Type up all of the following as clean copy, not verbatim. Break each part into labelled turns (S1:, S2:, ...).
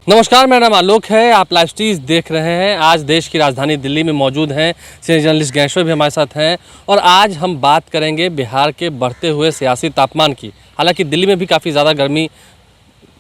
S1: नमस्कार, मेरा नाम आलोक है। आप लाइव स्ट्रीज देख रहे हैं। आज देश की राजधानी दिल्ली में मौजूद हैं सीनियर जर्नलिस्ट ज्ञानेश्वर भी हमारे साथ हैं और आज हम बात करेंगे बिहार के बढ़ते हुए सियासी तापमान की। हालांकि दिल्ली में भी काफ़ी ज़्यादा गर्मी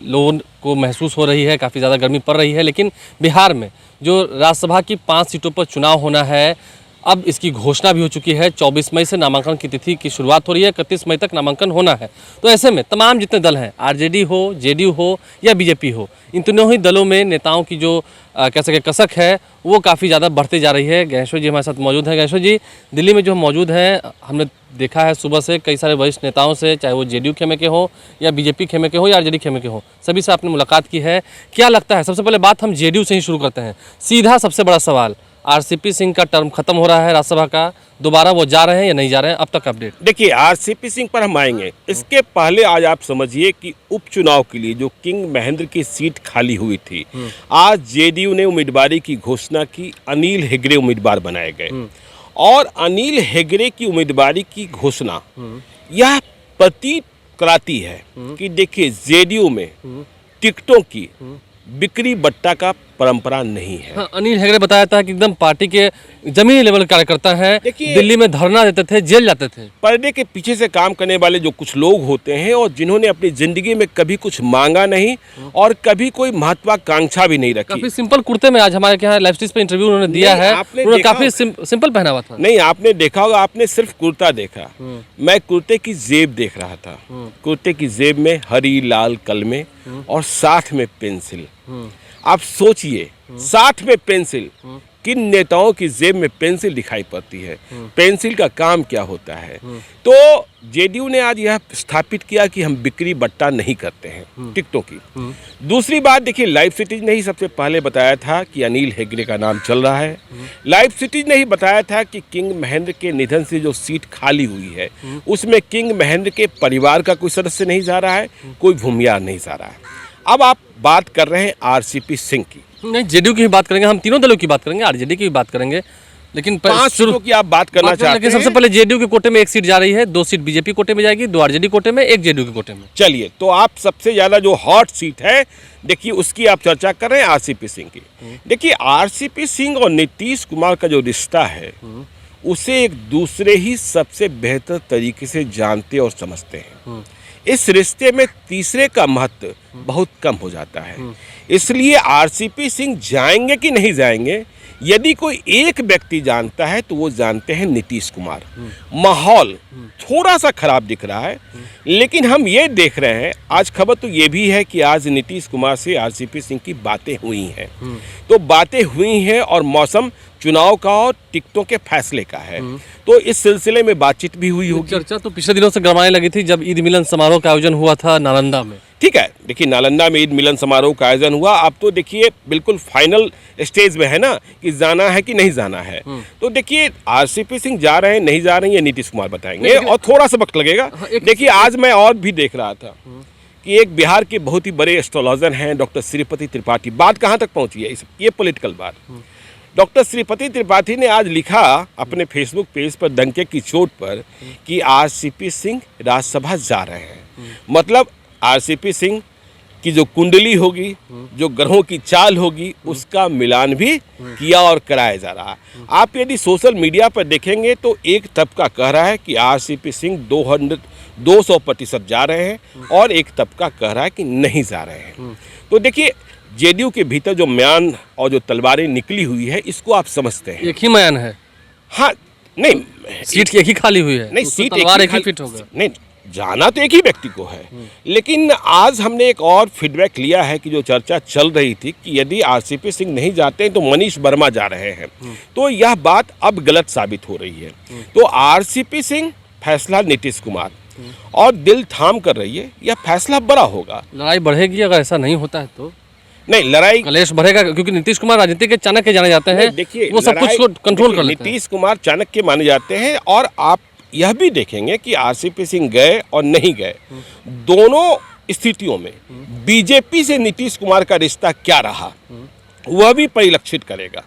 S1: लोगों को महसूस हो रही है, काफ़ी ज़्यादा गर्मी पड़ रही है, लेकिन बिहार में जो राज्यसभा की 5 सीटों पर चुनाव होना है, अब इसकी घोषणा भी हो चुकी है। 24 मई से नामांकन की तिथि की शुरुआत हो रही है, 31 मई तक नामांकन होना है। तो ऐसे में तमाम जितने दल हैं, आरजेडी हो, जेडीयू हो या बीजेपी हो, इन तीनों ही दलों में नेताओं की जो कह सके कसक है वो काफ़ी ज़्यादा बढ़ती जा रही है। ज्ञानेश्वर जी हमारे साथ मौजूद हैं। ज्ञानेश्वर जी, दिल्ली में जो हम मौजूद हैं, हमने देखा है सुबह से कई सारे वरिष्ठ नेताओं से, चाहे वो जेडीयू खेमे के हो या बीजेपी खेमे के हो या आरजेडी खेमे के हो, सभी से आपने मुलाकात की है। क्या लगता है, सबसे पहले बात हम जेडीयू से ही शुरू करते हैं। सीधा सबसे बड़ा सवाल, आरसीपी सिंह का टर्म खत्म हो रहा है राज्यसभा का, दोबारा वो जा रहे हैं या नहीं जा रहे हैं, अब तक अपडेट।
S2: देखिए, आरसीपी सिंह पर हम आएंगे। इसके पहले आज आप समझिए कि उपचुनाव के लिए जो किंग महेंद्र की सीट खाली हुई थी, आज जेडीयू ने उम्मीदवारी की घोषणा की। अनिल हेगड़े उम्मीदवार बनाए गए और अनिल हेगड़े की उम्मीदवारी की घोषणा यह प्रतीत कराती है कि देखिए, जेडीयू में टिकटों की बिक्री बट्टा का परंपरा नहीं है।
S1: हाँ, अनिल हेगड़े बताया था कि एकदम पार्टी के जमीनी लेवल कार्यकर्ता हैं,
S2: देखिए,
S1: दिल्ली में धरना देते थे, जेल जाते थे।
S2: पर्दे के पीछे से काम करने वाले जो कुछ लोग होते हैं और जिन्होंने अपनी जिंदगी में कभी कुछ मांगा नहीं और कभी कोई महत्वाकांक्षा भी नहीं रखी।
S1: काफी सिंपल कुर्ते में आज हमारे यहाँ लाइव स्ट्रीज पे इंटरव्यू उन्होंने दिया है, उन्होंने काफी सिंपल पहना हुआ था।
S2: नहीं, आपने देखा होगा, आपने सिर्फ कुर्ता देखा, मैं कुर्ते की जेब देख रहा था। कुर्ते की जेब में हरी लाल कलमे और साथ में पेंसिल। आप सोचिए, साथ में पेंसिल, किन नेताओं की जेब में पेंसिल दिखाई पड़ती है? पेंसिल का काम क्या होता है? तो जेडीयू ने आज यह स्थापित किया कि हम बिक्री बट्टा नहीं करते हैं टिकटों की। दूसरी बात देखिए, लाइव सिटीज ने ही सबसे पहले बताया था कि अनिल हेगड़े का नाम चल रहा है। लाइव सिटीज ने ही बताया था कि किंग महेंद्र के निधन से जो सीट खाली हुई है उसमें किंग महेंद्र के परिवार का कोई सदस्य नहीं जा रहा है, कोई भूमियार नहीं जा रहा है। अब आप बात कर रहे हैं आरसीपी सिंह की।
S1: नहीं, जेडीयू की भी बात करेंगे, हम तीनों दलों की बात करेंगे, आरजेडी की भी बात करेंगे, लेकिन
S2: 5 सीटों की आप बात करना चाहते हैं।
S1: लेकिन सबसे पहले जेडीयू के कोटे में 1 सीट जा रही है, 2 सीट बीजेपी कोटे में जाएगी, 2 आरजेडी कोटे में, 1 जेडीयू के कोटे में।
S2: चलिए, तो आप सबसे ज्यादा जो हॉट सीट है, देखिए उसकी आप चर्चा कर रहे हैं, आरसीपी सिंह की। देखिए, आरसीपी सिंह और नीतीश कुमार का जो रिश्ता है उसे एक दूसरे ही सबसे बेहतर तरीके से जानते और समझते हैं। इस रिश्ते में तीसरे का महत्व बहुत कम हो जाता है। इसलिए आरसीपी सिंह जाएंगे कि नहीं जाएंगे, यदि कोई एक व्यक्ति जानता है तो वो जानते हैं नीतीश कुमार। माहौल थोड़ा सा खराब दिख रहा है, लेकिन हम ये देख रहे हैं, आज खबर तो ये भी है कि आज नीतीश कुमार से आरसीपी सिंह की बातें हुई हैं। तो बातें हुई हैं और मौसम चुनाव का और टिकटों के फैसले का है, तो इस सिलसिले में बातचीत भी हुई होगी।
S1: चर्चा तो पिछले दिनों से गरमाने लगी थी जब ईद मिलन समारोह का आयोजन हुआ था नालंदा में।
S2: ठीक है, देखिए, नालंदा में ईद मिलन समारोह का आयोजन हुआ। अब तो देखिए बिल्कुल फाइनल स्टेज में है ना कि जाना है कि नहीं जाना है। तो देखिए, आरसीपी सिंह जा रहे हैं नहीं जा रहे हैं ये नीतीश कुमार बताएंगे और थोड़ा सा वक्त लगेगा। देखिए, आज मैं और भी देख रहा था कि एक बिहार के बहुत ही बड़े एस्ट्रोलॉजर हैं डॉक्टर श्रीपति त्रिपाठी। बात कहाँ तक पहुँची है ये पॉलिटिकल बात। डॉक्टर श्रीपति त्रिपाठी ने आज लिखा अपने फेसबुक पेज पर डंके की चोट पर कि आरसीपी सिंह राज्यसभा जा रहे हैं। मतलब आरसीपी सिंह की जो कुंडली होगी, जो ग्रहों की चाल होगी, उसका मिलान भी किया और कराया जा रहा है। आप यदि सोशल मीडिया पर देखेंगे तो एक तबका कह रहा है कि आरसीपी सिंह 200% जा रहे हैं और एक तबका कह रहा है कि नहीं जा रहे हैं। तो देखिए, जेडीयू के भीतर जो म्यान और जो तलवारें निकली हुई है, इसको आप समझते हैं।
S1: एक ही म्यान है।
S2: हाँ, नहीं,
S1: सीट एक ही खाली हुई है,
S2: नहीं,
S1: तो
S2: सीट
S1: तलवार एक ही
S2: खाली
S1: फिट होगा।
S2: नहीं, जाना तो एक ही व्यक्ति को है, लेकिन आज हमने एक और फीडबैक लिया है कि जो चर्चा चल रही थी कि यदि आरसीपी सिंह नहीं जाते हैं तो मनीष वर्मा जा रहे हैं, तो यह बात अब गलत साबित हो रही है। तो आरसीपी सिंह फैसला नीतीश कुमार और दिल थाम कर रही है, यह फैसला बड़ा होगा।
S1: लड़ाई बढ़ेगी अगर ऐसा नहीं होता है तो।
S2: नहीं, लड़ाई
S1: कलेश बढ़ेगा क्योंकि नीतीश कुमार राजनीति के चाणक्य जाने जाते हैं।
S2: देखिए,
S1: वो सब कुछ को कंट्रोल कर लेते हैं।
S2: नीतीश कुमार चाणक्य माने जाते हैं और आप यह भी देखेंगे कि आरसीपी सिंह गए और नहीं गए, दोनों स्थितियों में बीजेपी से नीतीश कुमार का रिश्ता क्या रहा, वह भी परिलक्षित करेगा।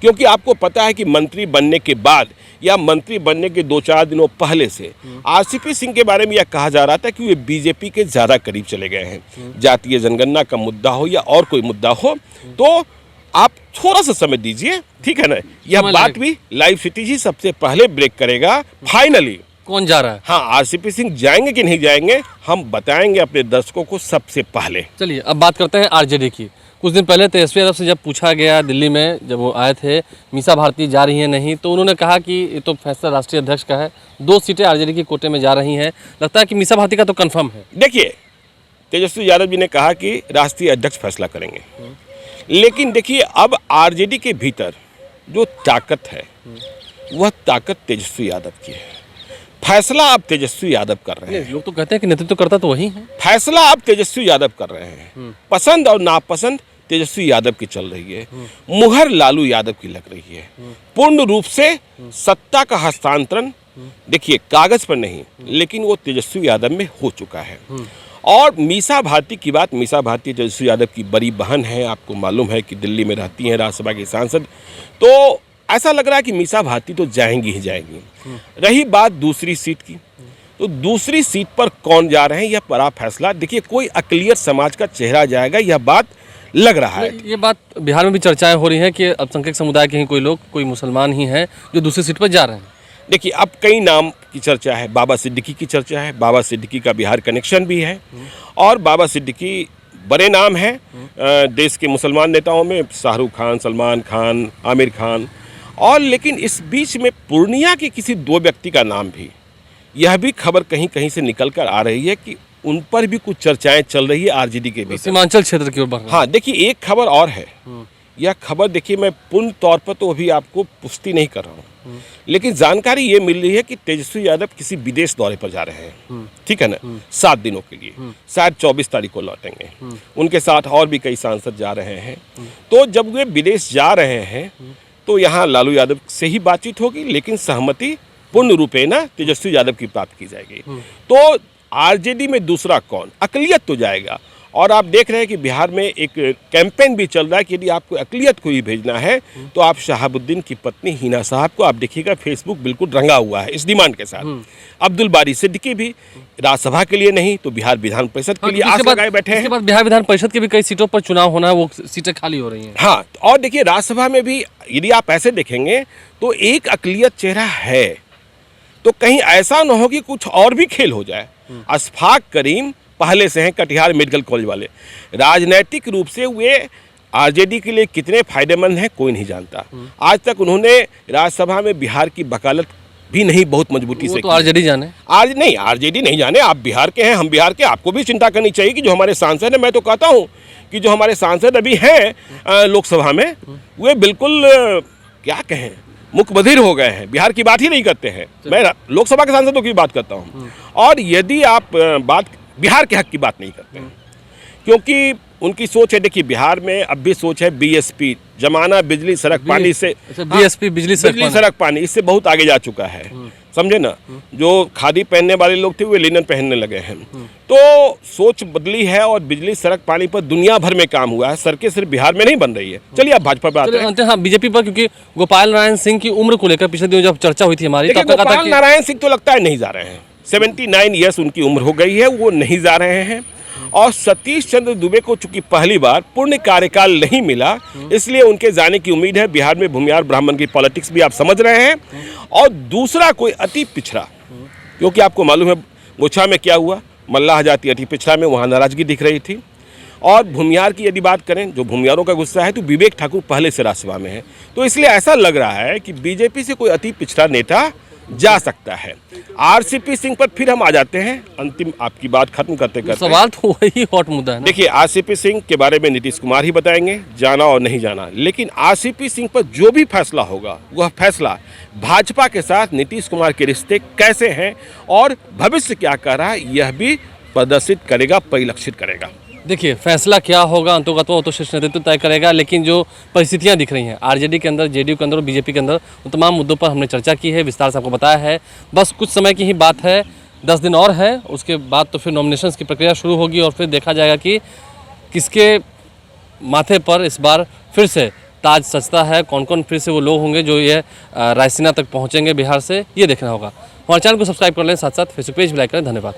S2: क्योंकि आपको पता है कि मंत्री बनने के बाद या मंत्री बनने के 2-4 दिनों पहले से आरसीपी सिंह के बारे में यह कहा जा रहा था कि वे बीजेपी के ज़्यादा करीब चले गए हैं। जातीय जनगणना का मुद्दा हो या और कोई मुद्दा हो, तो आप थोड़ा सा समय दीजिए, ठीक है ना। यह बात भी लाइव सिटी जी सबसे पहले ब्रेक करेगा फाइनली।
S1: कौन जा रहा है?
S2: हाँ, आरसीपी सिंह जाएंगे कि नहीं जाएंगे हम बताएंगे अपने दर्शकों को सबसे पहले।
S1: चलिए अब बात करते हैं आरजेडी की। कुछ दिन पहले तेजस्वी यादव से जब पूछा गया दिल्ली में, जब वो आए थे, मीसा भारती जा रही हैं नहीं, तो उन्होंने कहा कि ये तो फैसला राष्ट्रीय अध्यक्ष का है, 2 सीटें आरजेडी की कोटे में जा रही हैं। लगता है कि मीसा भारती का तो कंफर्म है।
S2: देखिए, तेजस्वी यादव जी ने कहा कि राष्ट्रीय अध्यक्ष फैसला करेंगे, लेकिन देखिए अब आरजेडी के भीतर जो ताकत है वह ताकत तेजस्वी यादव की है। फैसला अब तेजस्वी यादव कर रहे हैं।
S1: लोग तो कहते हैं कि नेतृत्व करता तो वही है।
S2: फैसला अब तेजस्वी यादव कर रहे हैं। पसंद और नापसंद तेजस्वी यादव की चल रही है। मुहर लालू यादव की लग रही है। पूर्ण रूप से सत्ता का हस्तांतरण देखिए कागज पर नहीं, लेकिन वो तेजस्वी यादव में हो चुका है। और मीसा भारती की बात, मीसा भारती तेजस्वी यादव की बड़ी बहन है। आपको मालूम है कि दिल्ली में रहती हैं, राज्यसभा की सांसद। तो ऐसा लग रहा है कि मीसा भारती तो जाएंगी ही जाएंगी। रही बात दूसरी सीट की, तो दूसरी सीट पर कौन जा रहे हैं यह बड़ा फैसला। देखिए, कोई अकलियत समाज का चेहरा जाएगा, यह बात लग रहा है।
S1: ये बात बिहार में भी चर्चाएं हो रही हैं कि अल्पसंख्यक समुदाय के ही कोई लोग, कोई मुसलमान ही हैं जो दूसरी सीट पर जा रहे हैं।
S2: देखिए, अब कई नाम की चर्चा है। बाबा सिद्दीकी की चर्चा है। बाबा सिद्दीकी का बिहार कनेक्शन भी है, और बाबा सिद्दीकी बड़े नाम हैं देश के मुसलमान नेताओं में, शाहरुख खान, सलमान खान, आमिर खान। और लेकिन इस बीच में पूर्णिया के किसी 2 व्यक्ति का नाम भी, यह भी खबर कहीं कहीं से निकल कर आ रही है कि उन पर भी कुछ चर्चाएं चल रही है आरजेडी के बीच।
S1: सीमांचल क्षेत्र की ओर बढ़ रहा है।
S2: हाँ, देखिए एक खबर और है। यह खबर देखिए, मैं पूर्ण तौर पर तो अभी आपको पुष्टि नहीं कर रहा हूँ, लेकिन जानकारी ये मिल रही है कि तेजस्वी यादव किसी विदेश दौरे पर जा रहे हैं, ठीक है ना, 7 दिनों के लिए। शायद 24 तारीख को लौटेंगे। उनके साथ और भी कई सांसद जा रहे हैं। तो जब वे विदेश जा रहे हैं तो यहाँ लालू यादव से ही बातचीत होगी, लेकिन सहमति पूर्ण रूपेण तेजस्वी यादव की प्राप्त की जाएगी। तो आरजेडी में दूसरा कौन, अकलियत तो जाएगा। और आप देख रहे हैं कि बिहार में एक कैंपेन भी चल रहा है कि यदि आपको अकलियत को ही भेजना है तो आप शहाबुद्दीन की पत्नी हिना साहब को, आप देखिएगा फेसबुक बिल्कुल रंगा हुआ है इस डिमांड के साथ। अब्दुल बारी सिद्दीकी भी राज्यसभा के लिए नहीं तो बिहार विधान परिषद के लिए आस लगाए बैठे हैं।
S1: इसके बाद बिहार विधान परिषद के भी कई सीटों पर चुनाव होना है, वो सीटें खाली हो रही हैं।
S2: हाँ, और देखिए राज्यसभा में भी यदि आप ऐसे देखेंगे तो एक अकलियत चेहरा है, तो कहीं ऐसा न हो कि कुछ और भी खेल हो जाए। अशफाक करीम पहले से हैं कटिहार मेडिकल कॉलेज वाले, राजनैतिक रूप से वे आरजेडी के लिए कितने फायदेमंद हैं कोई नहीं जानता। आज तक उन्होंने राज्यसभा में बिहार की वकालत भी नहीं बहुत मजबूती से
S1: तो आरजेडी जाने,
S2: आरजेडी नहीं जाने। आप बिहार के हैं, हम बिहार के, आपको भी चिंता करनी चाहिए कि जो हमारे सांसद हैं, मैं तो कहता हूँ कि जो हमारे सांसद अभी हैं लोकसभा में, वे बिल्कुल क्या कहें, मुकबधिर हो गए हैं, बिहार की बात ही नहीं करते हैं। मैं लोकसभा के सांसदों की बात करता हूँ। और यदि आप बात बिहार के हक की बात नहीं करते हैं, क्योंकि उनकी सोच है, देखिए बिहार में अब भी सोच है बीएसपी, जमाना बिजली सड़क पानी से,
S1: बीएसपी बिजली
S2: सड़क पानी, इससे बहुत आगे जा चुका है, समझे ना। जो खादी पहनने वाले लोग थे वे लिनन पहनने लगे हैं। तो सोच बदली है और बिजली सड़क पानी पर दुनिया भर में काम हुआ है, सड़कें सिर्फ बिहार में नहीं बन रही है। चलिए आप भाजपा पे आते हैं।
S1: हाँ, बीजेपी पर, क्योंकि गोपाल नारायण सिंह की उम्र को लेकर पिछले दिनों जब चर्चा हुई थी हमारी, तो
S2: गोपाल नारायण सिंह तो लगता है नहीं जा रहे हैं। 79 ईयर्स उनकी उम्र हो गई है, वो नहीं जा रहे हैं। और सतीश चंद्र दुबे को चूंकि पहली बार पूर्ण कार्यकाल नहीं मिला, इसलिए उनके जाने की उम्मीद है। बिहार में भूमिहार ब्राह्मण की पॉलिटिक्स भी आप समझ रहे हैं। और दूसरा कोई अति पिछड़ा, क्योंकि आपको मालूम है गोछा में क्या हुआ, मल्लाह जाति अति पिछड़ा में वहाँ नाराजगी दिख रही थी। और भूमिहार की यदि बात करें, जो भूमिहारों का गुस्सा है, तो विवेक ठाकुर पहले से राज्यसभा में है। तो इसलिए ऐसा लग रहा है कि बीजेपी से कोई अति पिछड़ा नेता जा सकता है। आरसीपी सिंह पर फिर हम आ जाते हैं, अंतिम आपकी बात खत्म करते करते।
S1: सवाल तो वही हॉट मुद्दा है।
S2: देखिए, आरसीपी सिंह के बारे में नीतीश कुमार ही बताएंगे जाना और नहीं जाना, लेकिन आरसीपी सिंह पर जो भी फैसला होगा वह फैसला भाजपा के साथ नीतीश कुमार के रिश्ते कैसे हैं और भविष्य क्या कर रहा है, यह भी प्रदर्शित करेगा, परिलक्षित करेगा।
S1: देखिए, फैसला क्या होगा अंतर्गत वो तो शीर्ष नेतृत्व तय करेगा, लेकिन जो परिस्थितियां दिख रही हैं आरजेडी के अंदर, जेडीयू के अंदर और बीजेपी के अंदर, उन तमाम मुद्दों पर हमने चर्चा की है, विस्तार से आपको बताया है। बस कुछ समय की ही बात है, 10 दिन और है, उसके बाद तो फिर नॉमिनेशंस की प्रक्रिया शुरू होगी और फिर देखा जाएगा कि किसके माथे पर इस बार फिर से ताज सजता है, कौन कौन फिर से वो लोग होंगे जो ये रायसीना तक पहुंचेंगे बिहार से, ये देखना होगा। हमारे चैनल को सब्सक्राइब कर लें, साथ साथ फेसबुक पेज भी लाइक करें। धन्यवाद।